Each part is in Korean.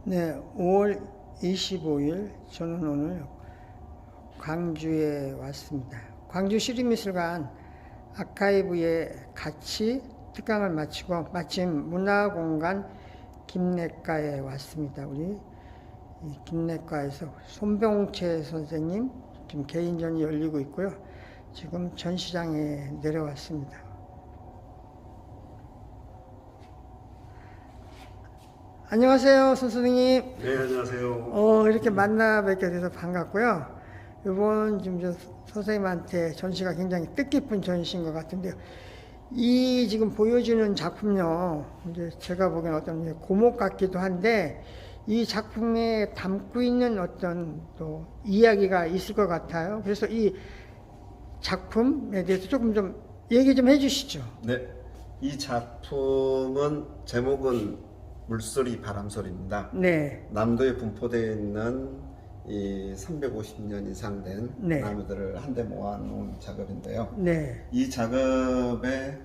네, 5월 25일 저는 오늘 광주에 왔습니다. 광주 시립미술관 아카이브에 같이 특강을 마치고 마침 문화공간 김내과에 왔습니다. 우리 김내과에서 손병채 선생님 지금 개인전이 열리고 있고요. 지금 전시장에 내려왔습니다. 안녕하세요, 선생님. 네, 안녕하세요. 이렇게 만나 뵙게 돼서 반갑고요. 이번 지금 선생님한테 전시가 굉장히 뜻깊은 전시인 것 같은데요. 이 지금 보여주는 작품요, 이제 제가 보기엔 어떤 고목 같기도 한데, 이 작품에 담고 있는 어떤 또 이야기가 있을 것 같아요. 그래서 이 작품에 대해서 조금 좀 얘기 좀 해주시죠. 네, 이 작품은 제목은 물소리 바람소리입니다. 네. 남도에 분포되어 있는 이 350년 이상 된 네. 나무들을 한데 모아놓은 작업인데요. 네. 이 작업의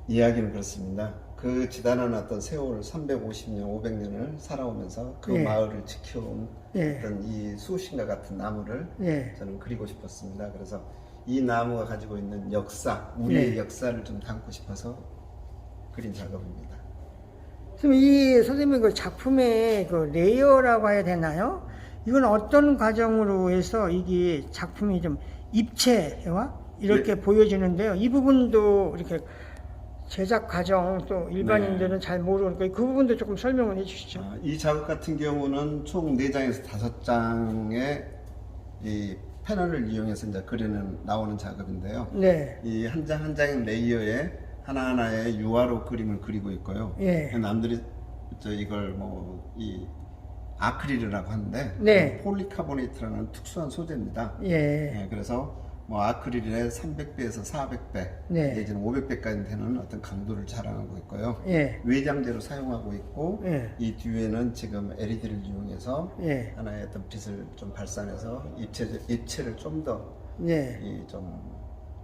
이야기는 그렇습니다. 그 지단한 어떤 세월 350년, 500년을 살아오면서 그 네. 마을을 지켜온 네. 어떤 이 수호신과 같은 나무를 네. 저는 그리고 싶었습니다. 그래서 이 나무가 가지고 있는 역사, 우리의 네. 역사를 좀 담고 싶어서 그린 작업입니다. 그럼 이 선생님 그 작품의 그 레이어라고 해야 되나요? 이건 어떤 과정으로 해서 이게 작품이 좀 입체와 이렇게 네. 보여지는데요. 이 부분도 이렇게 제작 과정 또 일반인들은 네. 잘 모르니까 그 부분도 조금 설명을 해주시죠. 이 작업 같은 경우는 총 4장에서 5장의 이 패널을 이용해서 이제 그리는 나오는 작업인데요. 네. 이 한 장 한 장의 레이어에 하나하나의 유화로 그림을 그리고 있고요. 예. 남들이 이걸 뭐 이 아크릴이라고 하는데 네. 폴리카보네이트라는 특수한 소재입니다. 예. 그래서 뭐 아크릴의 300배에서 400배 네. 내지는 500배까지 되는 어떤 강도를 자랑하고 있고요. 예. 외장재로 사용하고 있고 예. 이 뒤에는 지금 LED를 이용해서 예. 하나의 어떤 빛을 좀 발산해서 입체를 좀 더 예. 좀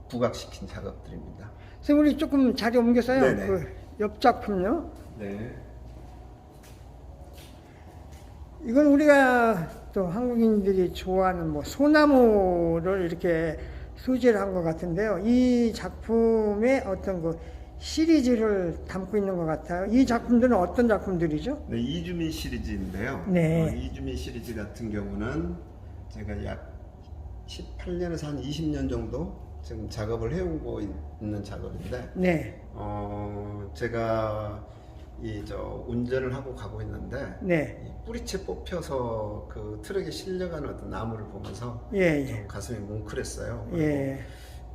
부각시킨 작업들입니다. 선생님 우리 조금 자리 옮겨서요. 네네. 그 옆 작품요. 네. 이건 우리가 또 한국인들이 좋아하는 뭐 소나무를 이렇게 소재를 한 것 같은데요. 이 작품의 어떤 그 시리즈를 담고 있는 것 같아요. 이 작품들은 어떤 작품들이죠? 네, 이주민 시리즈인데요. 네. 이주민 시리즈 같은 경우는 제가 약 18년에서 한 20년 정도 지금 작업을 해오고 있는 작업인데, 네. 제가 운전을 하고 가고 있는데, 네. 이 뿌리채 뽑혀서 그 트럭에 실려가는 어떤 나무를 보면서 예, 좀 예. 가슴이 뭉클했어요. 예.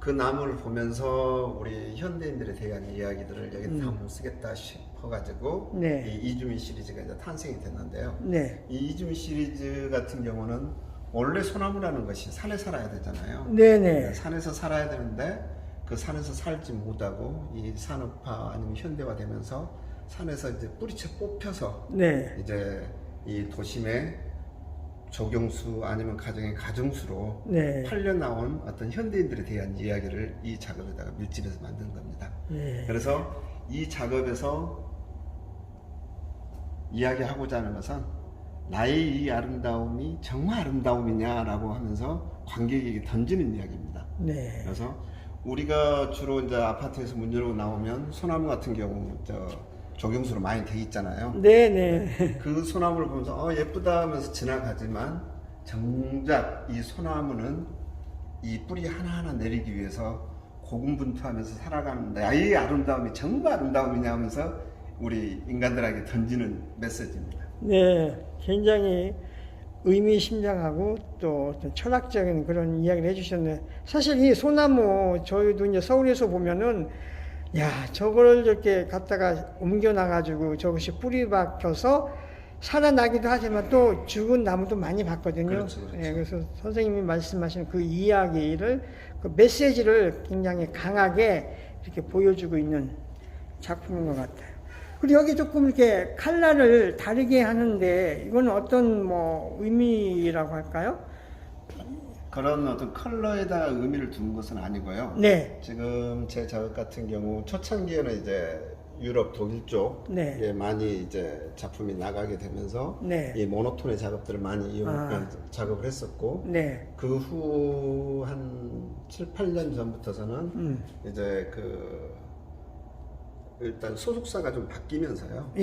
그 나무를 보면서 우리 현대인들에 대한 이야기들을 여기 한번 쓰겠다 싶어가지고 네. 이 이주민 시리즈가 이제 탄생이 됐는데요. 네. 이 이주민 시리즈 같은 경우는 원래 소나무라는 것이 산에 살아야 되잖아요. 네네. 산에서 살아야 되는데 그 산에서 살지 못하고 이 산업화 아니면 현대화되면서 산에서 이제 뿌리채 뽑혀서 네. 이제 이 도심의 조경수 아니면 가정의 가정수로 네. 팔려 나온 어떤 현대인들에 대한 이야기를 이 작업에다가 밀집해서 만든 겁니다. 네. 그래서 이 작업에서 이야기하고자 하는 것은 나의 이 아름다움이 정말 아름다움이냐라고 하면서 관객에게 던지는 이야기입니다. 네. 그래서 우리가 주로 이제 아파트에서 문 열고 나오면 소나무 같은 경우 조경수로 많이 돼 있잖아요. 네네. 그 소나무를 보면서 예쁘다 하면서 지나가지만 정작 이 소나무는 이 뿌리 하나하나 내리기 위해서 고군분투하면서 살아가는 나의 아름다움이 정말 아름다움이냐 하면서 우리 인간들에게 던지는 메시지입니다. 네. 굉장히 의미심장하고 또 어떤 철학적인 그런 이야기를 해주셨는데 사실 이 소나무 저희도 이제 서울에서 보면은 야 저걸 이렇게 갖다가 옮겨놔가지고 저것이 뿌리 박혀서 살아나기도 하지만 또 죽은 나무도 많이 봤거든요. 그렇죠, 그렇죠. 예, 그래서 선생님이 말씀하신 그 이야기를 그 메시지를 굉장히 강하게 이렇게 보여주고 있는 작품인 것 같아요. 그리고 여기 조금 이렇게 컬러를 다르게 하는데 이건 어떤 뭐 의미라고 할까요? 그런 어떤 컬러에다가 의미를 두는 것은 아니고요. 네. 지금 제 작업 같은 경우 초창기에는 이제 유럽 독일 쪽에 네. 많이 이제 작품이 나가게 되면서 네. 이 모노톤의 작업들을 많이 작업을 했었고 네. 그 후 한 7, 8년 전부터서는 이제 일단 소속사가 좀 바뀌면서요. 예.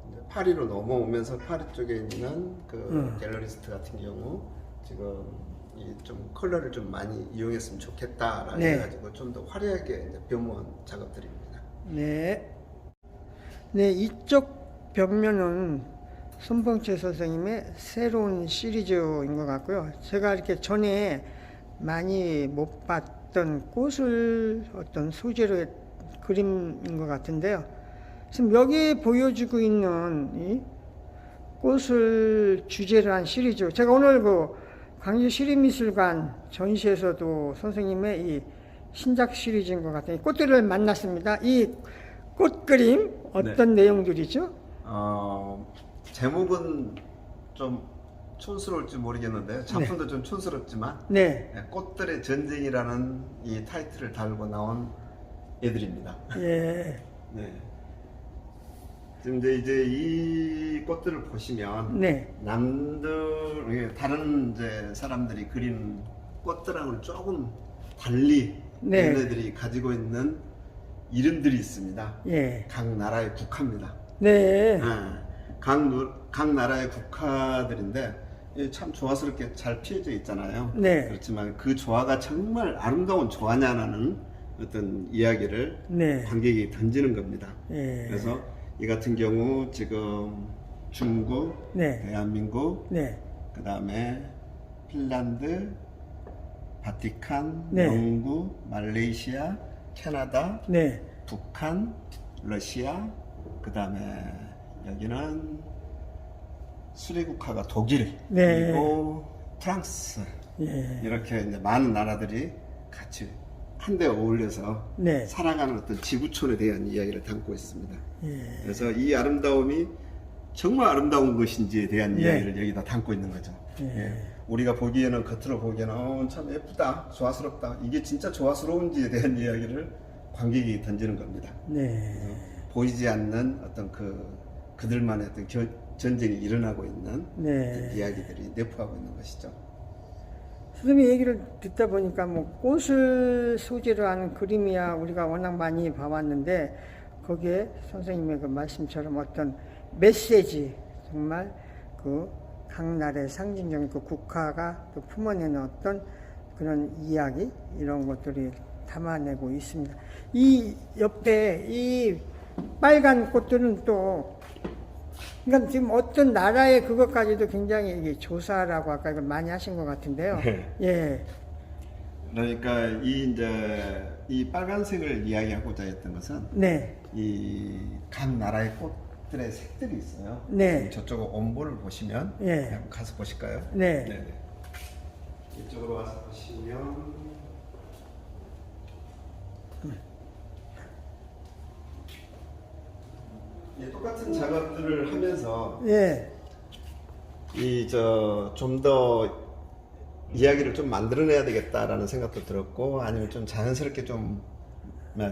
이제 파리로 넘어오면서 파리 쪽에 있는 갤러리스트 같은 경우 지금 이 좀 컬러를 좀 많이 이용했으면 좋겠다라고 네. 해가지고 좀 더 화려하게 이제 변모한 작업들입니다. 네. 네, 이쪽 벽면은 손봉채 선생님의 새로운 시리즈인 것 같고요. 제가 이렇게 전에 많이 못 봤던 꽃을 어떤 소재로 그림인 것 같은데요. 지금 여기 보여주고 있는 이 꽃을 주제로 한 시리즈. 제가 오늘 광주 시립미술관 전시에서도 선생님의 이 신작 시리즈인 것 같아요. 꽃들을 만났습니다. 이 꽃 그림 어떤 내용들이죠? 제목은 좀 촌스러울지 모르겠는데요. 작품도 좀 촌스럽지만 네. 꽃들의 전쟁이라는 이 타이틀을 달고 나온 애들입니다. 예. 네. 근데 이제 이 꽃들을 보시면 네. 다른 이제 사람들이 그린 꽃들하고는 조금 달리 네. 얘네들이 가지고 있는 이름들이 있습니다. 예. 각 나라의 국화입니다. 네. 각 나라의 국화들인데 참 조화스럽게 잘 피어져 있잖아요. 네. 그렇지만 그 조화가 정말 아름다운 조화냐라는 어떤 이야기를 네. 관객이 던지는 겁니다. 예. 그래서 이 같은 경우 지금 중국, 네. 대한민국, 네. 그 다음에 핀란드, 바티칸, 네. 영국, 말레이시아, 캐나다, 네. 북한, 러시아, 그 다음에 여기는 수리국화가 독일, 네. 그리고 프랑스, 예. 이렇게 이제 많은 나라들이 같이 한데 어울려서 네. 살아가는 어떤 지구촌에 대한 이야기를 담고 있습니다. 예. 그래서 이 아름다움이 정말 아름다운 것인지에 대한 네. 이야기를 여기다 담고 있는 거죠. 예. 우리가 보기에는 겉으로 보기에는 참 예쁘다, 조화스럽다. 이게 진짜 조화스러운지에 대한 이야기를 관객이 던지는 겁니다. 네. 보이지 않는 어떤 그들만의 어떤 전쟁이 일어나고 있는 네. 이야기들이 내포하고 있는 것이죠. 선생님 얘기를 듣다 보니까 꽃을 소재로 하는 그림이야 우리가 워낙 많이 봐왔는데 거기에 선생님의 그 말씀처럼 어떤 메시지 정말 각 나라의 상징적인 국화가 또 품어내는 어떤 그런 이야기 이런 것들이 담아내고 있습니다. 이 옆에 이 빨간 꽃들은 또 그러니까 지금 어떤 나라의 그것까지도 굉장히 이게 조사라고 아까 이걸 많이 하신 것 같은데요. 네. 예. 그러니까 이 빨간색을 이야기하고자 했던 것은 네. 이 각 나라의 꽃들의 색들이 있어요. 네. 저쪽 원본을 보시면 예. 한번 가서 보실까요? 네. 네네. 이쪽으로 와서 보시면 똑같은 작업들을 하면서 예. 좀 더 이야기를 좀 만들어내야 되겠다라는 생각도 들었고 아니면 좀 자연스럽게 좀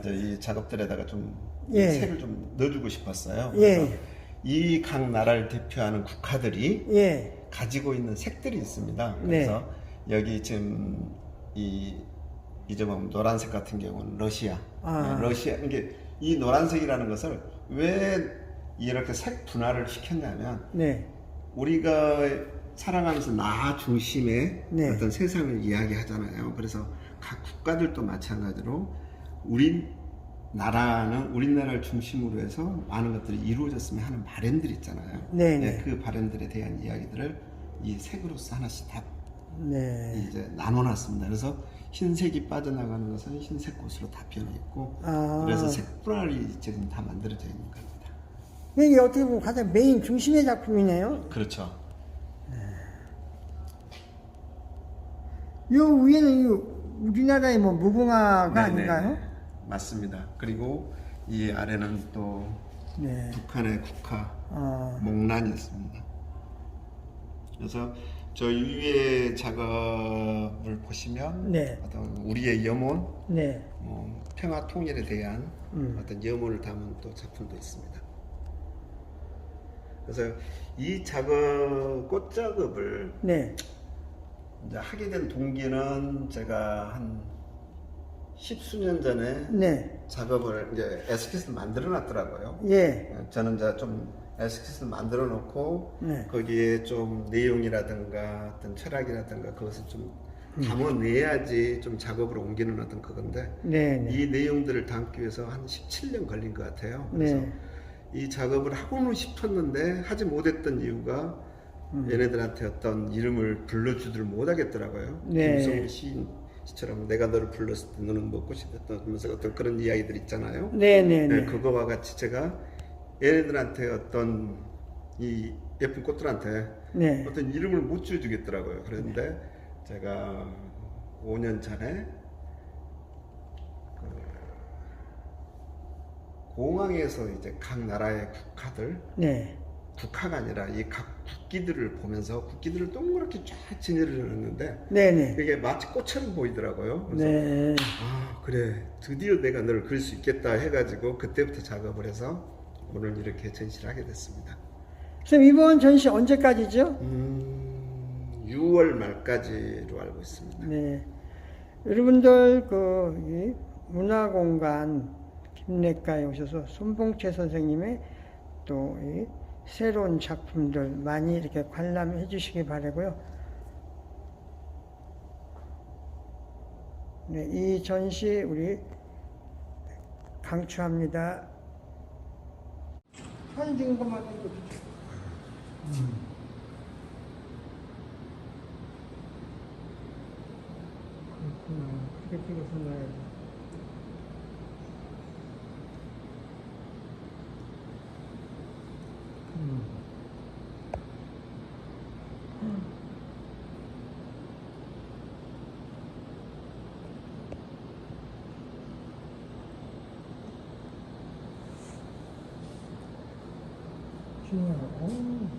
이 작업들에다가 좀 예. 색을 좀 넣어주고 싶었어요. 예. 그래서 이 각 나라를 대표하는 국화들이 예. 가지고 있는 색들이 있습니다. 네. 그래서 여기 지금 이제 보면 노란색 같은 경우는 러시아. 러시아 이게 이 노란색이라는 것을 왜 이렇게 색 분화를 시켰냐면 네. 우리가 살아가면서 나 중심의 네. 어떤 세상을 이야기하잖아요. 그래서 각 국가들도 마찬가지로 우리나라를 중심으로 해서 많은 것들이 이루어졌으면 하는 바램들이 있잖아요. 네, 네, 네. 그 바램들에 대한 이야기들을 이 색으로서 하나씩 다 네. 이제 나눠놨습니다. 그래서 흰색이 빠져나가는 것은 흰색 꽃으로 다 피어나 있고, 그래서 색분할이 지금 다 만들어져 있는 겁니다. 이게 어떻게 보면 가장 메인 중심의 작품이네요. 그렇죠. 요 위에는 우리나라의 무궁화가 네네. 아닌가요? 맞습니다. 그리고 이 아래는 또 네. 북한의 국화 목란이 있습니다. 그래서 저 위에 작업을 보시면 네. 어떤 우리의 염원, 네. 평화 통일에 대한 어떤 염원을 담은 또 작품도 있습니다. 그래서 이 작업, 꽃 작업을 네. 이제 하게 된 동기는 제가 한 십수년 전에 네. 작업을 이제 에스키스를 만들어 놨더라고요. 예. 저는 이제 좀 에스키스를 만들어 놓고 네. 거기에 좀 내용이라든가 어떤 철학이라든가 그것을 좀 담아내야지 좀 작업으로 옮기는 어떤 그건데 네. 네. 이 내용들을 담기 위해서 한 17년 걸린 것 같아요. 그래서 네. 이 작업을 하고는 싶었는데 하지 못했던 이유가 얘네들한테 어떤 이름을 불러주지를 못하겠더라고요. 네. 김성우 시처럼 내가 너를 불렀을 때 너는 먹고 싶었던 하면서 어떤 그런 이야기들 있잖아요. 네. 네. 네, 네. 그거와 같이 제가 얘네들한테 어떤 이 예쁜 꽃들한테 네. 어떤 이름을 못 지어주겠더라고요. 그런데 제가 5년 전에 공항에서 이제 각 나라의 국화들, 네. 국화가 아니라 이 각 국기들을 보면서 국기들을 동그랗게 쫙 진열을 해놨는데 네. 네. 그게 마치 꽃처럼 보이더라고요. 그래서 네. 아 그래 드디어 내가 너를 그릴 수 있겠다 해가지고 그때부터 작업을 해서 오늘 이렇게 전시를 하게 됐습니다. 선생님, 이번 전시 언제까지죠? 6월 말까지로 알고 있습니다. 네. 여러분들 이 문화공간 김내가에 오셔서 손봉채 선생님의 또 이 새로운 작품들 많이 이렇게 관람해 주시기 바라고요. 네, 이 전시 우리 강추합니다. 사진 찍은 것만 해도 그렇구나. 그렇게 찍어서 놔야지. 중요하고.